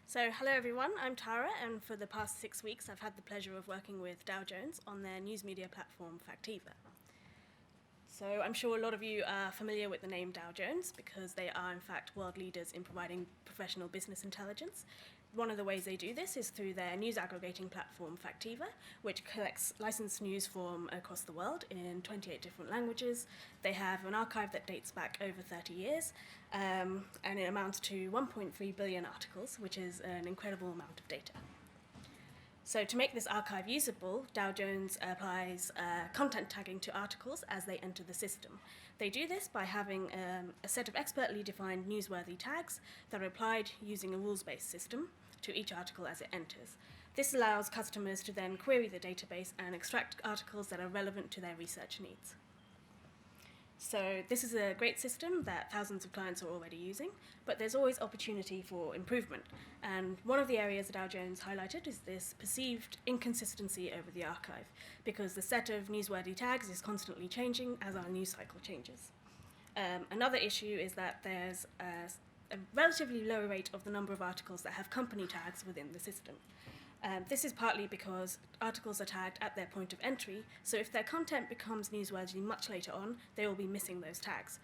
So, hello everyone, I'm Tara, and for the past 6 weeks I've had the pleasure of working with Dow Jones on their news media platform Factiva. So, I'm sure a lot of you are familiar with the name Dow Jones because they are in fact world leaders in providing professional business intelligence. One of the ways they do this is through their news aggregating platform Factiva, which collects licensed news from across the world in 28 different languages. They have an archive that dates back over 30 years, and it amounts to 1.3 billion articles, which is an incredible amount of data. So to make this archive usable, Dow Jones applies content tagging to articles as they enter the system. They do this by having a set of expertly defined newsworthy tags that are applied using a rules-based system to each article as it enters. This allows customers to then query the database and extract articles that are relevant to their research needs. So this is a great system that thousands of clients are already using, but there's always opportunity for improvement. And one of the areas that Dow Jones highlighted is this perceived inconsistency over the archive, because the set of newsworthy tags is constantly changing as our news cycle changes. Another issue is that there's a relatively low rate of the number of articles that have company tags within the system. This is partly because articles are tagged at their point of entry, so if their content becomes newsworthy much later on, they will be missing those tags.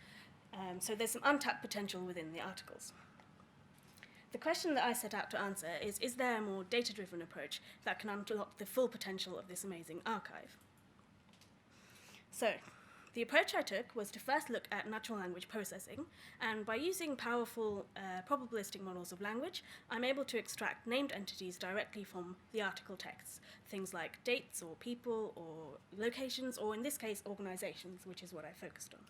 So there's some untapped potential within the articles. The question that I set out to answer is there a more data-driven approach that can unlock the full potential of this amazing archive? So, the approach I took was to first look at natural language processing, and by using powerful probabilistic models of language, I'm able to extract named entities directly from the article texts, things like dates or people or locations, or in this case, organizations, which is what I focused on.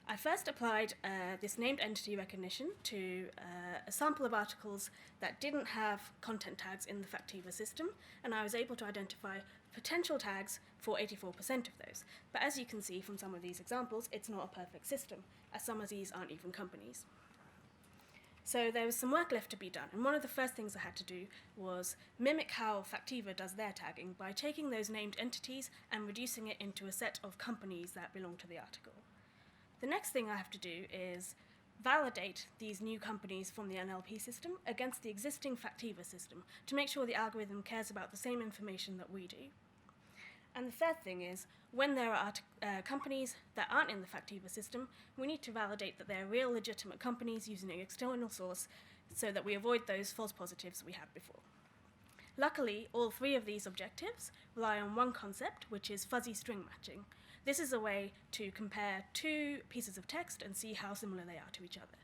I first applied this named entity recognition to a sample of articles that didn't have content tags in the Factiva system, and I was able to identify potential tags for 84% of those. But as you can see from some of these examples, it's not a perfect system, as some of these aren't even companies. So there was some work left to be done, and one of the first things I had to do was mimic how Factiva does their tagging by taking those named entities and reducing it into a set of companies that belong to the article. The next thing I have to do is validate these new companies from the NLP system against the existing Factiva system to make sure the algorithm cares about the same information that we do. And the third thing is, when there are companies that aren't in the Factiva system, we need to validate that they're real legitimate companies using an external source so that we avoid those false positives we had before. Luckily, all three of these objectives rely on one concept, which is fuzzy string matching. This is a way to compare two pieces of text and see how similar they are to each other.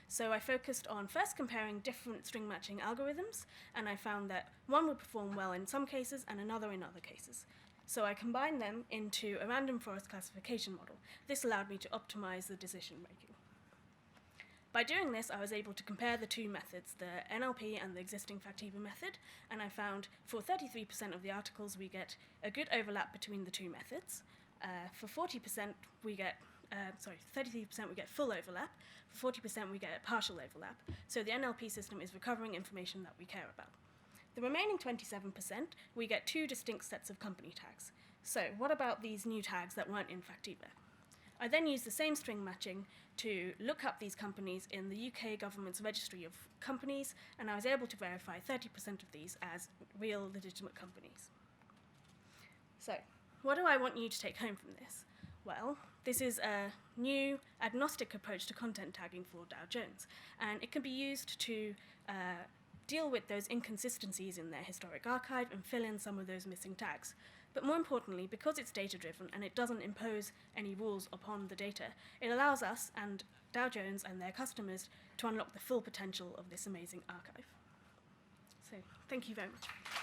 So I focused on first comparing different string matching algorithms, and I found that one would perform well in some cases and another in other cases. So I combined them into a random forest classification model. This allowed me to optimize the decision making. By doing this, I was able to compare the two methods, the NLP and the existing Factiva method, and I found for 33% of the articles we get a good overlap between the two methods. For 33% we get full overlap, for 40% we get partial overlap, so the NLP system is recovering information that we care about. The remaining 27%, we get two distinct sets of company tags. So what about these new tags that weren't in Factiva? I then used the same string matching to look up these companies in the UK government's registry of companies, and I was able to verify 30% of these as real legitimate companies. So, what do I want you to take home from this? Well, this is a new agnostic approach to content tagging for Dow Jones, and it can be used to deal with those inconsistencies in their historic archive and fill in some of those missing tags. But more importantly, because it's data-driven and it doesn't impose any rules upon the data, it allows us and Dow Jones and their customers to unlock the full potential of this amazing archive. So, thank you very much.